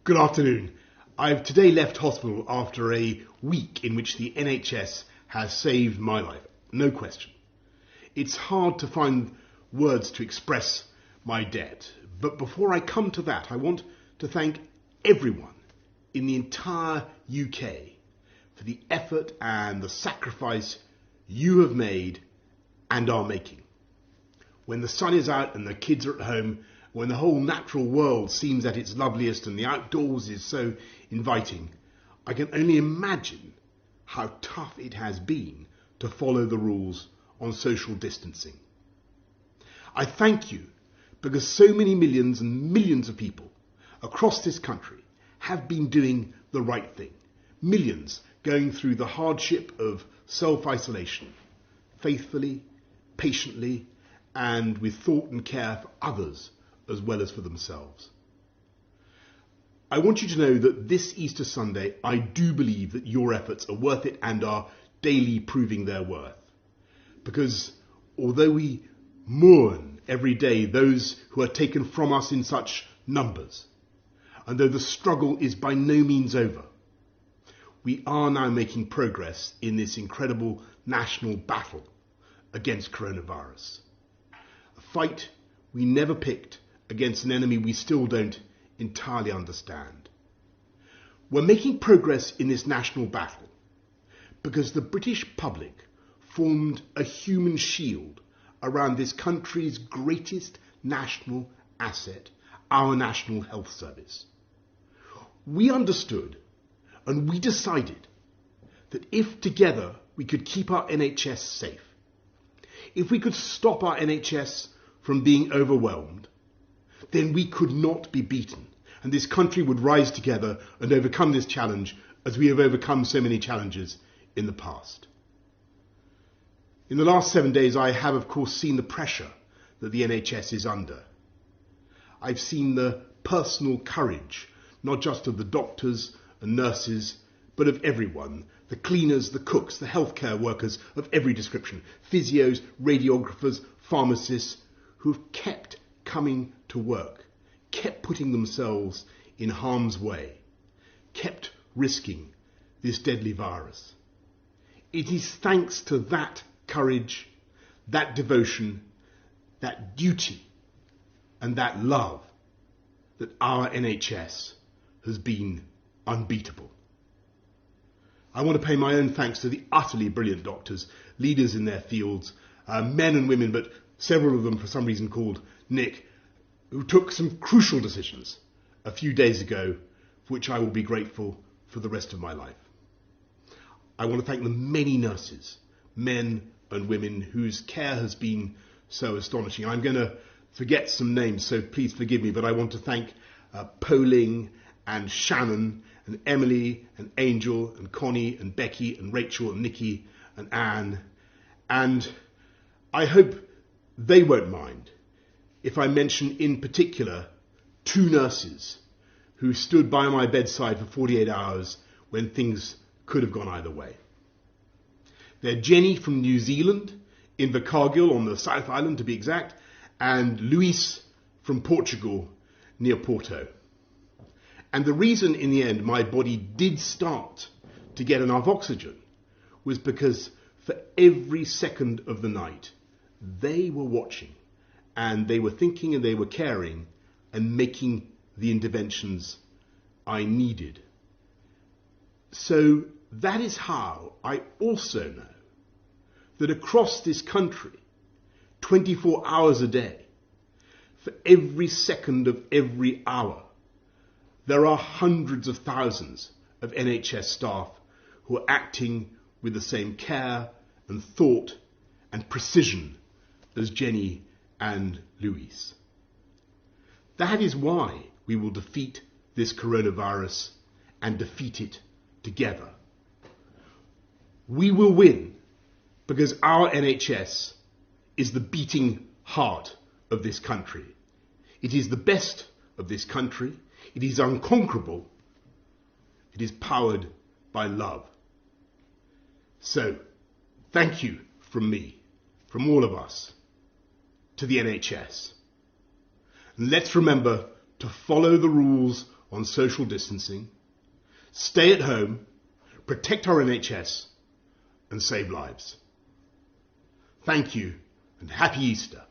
Good afternoon. I've today left hospital after a week in which the NHS has saved my life, no question. It's hard to find words to express my debt, but before I come to that, I want to thank everyone in the entire UK for the effort and the sacrifice you have made and are making. When the sun is out and the kids are at home, when the whole natural world seems at its loveliest and the outdoors is so inviting, I can only imagine how tough it has been to follow the rules on social distancing. I thank you because so many millions and millions of people across this country have been doing the right thing. Millions going through the hardship of self-isolation, faithfully, patiently, and with thought and care for others as well as for themselves. I want you to know that this Easter Sunday, I do believe that your efforts are worth it and are daily proving their worth. Because although we mourn every day those who are taken from us in such numbers, and though the struggle is by no means over, we are now making progress in this incredible national battle against coronavirus. A fight we never picked against an enemy we still don't entirely understand. We're making progress in this national battle because the British public formed a human shield around this country's greatest national asset, our National Health Service. We understood and we decided that if together we could keep our NHS safe, if we could stop our NHS from being overwhelmed, then we could not be beaten, and this country would rise together and overcome this challenge as we have overcome so many challenges in the past. In the last 7 days, I have, of course, seen the pressure that the NHS is under. I've seen the personal courage, not just of the doctors and nurses, but of everyone, the cleaners, the cooks, the healthcare workers of every description, physios, radiographers, pharmacists, who have kept coming to work, kept putting themselves in harm's way, kept risking this deadly virus. It is thanks to that courage, that devotion, that duty, and that love that our NHS has been unbeatable. I want to pay my own thanks to the utterly brilliant doctors, leaders in their fields, men and women, but several of them for some reason called Nick, who took some crucial decisions a few days ago, for which I will be grateful for the rest of my life. I want to thank the many nurses, men and women, whose care has been so astonishing. I'm going to forget some names, so please forgive me, but I want to thank Poling and Shannon and Emily and Angel and Connie and Becky and Rachel and Nikki and Anne. And I hope they won't mind if I mention in particular 2 nurses who stood by my bedside for 48 hours when things could have gone either way. They're Jenny from New Zealand, in Invercargill on the South Island to be exact, and Luis from Portugal near Porto. And the reason in the end my body did start to get enough oxygen was because for every second of the night they were watching and they were thinking and they were caring and making the interventions I needed. So that is how I also know that across this country, 24 hours a day, for every second of every hour, there are hundreds of thousands of NHS staff who are acting with the same care and thought and precision as Jenny and Luis. That is why we will defeat this coronavirus and defeat it together. We will win because our NHS is the beating heart of this country. It is the best of this country. It is unconquerable. It is powered by love. So, thank you from me, from all of us, to the NHS. And let's remember to follow the rules on social distancing, stay at home, protect our NHS, and save lives. Thank you, and happy Easter.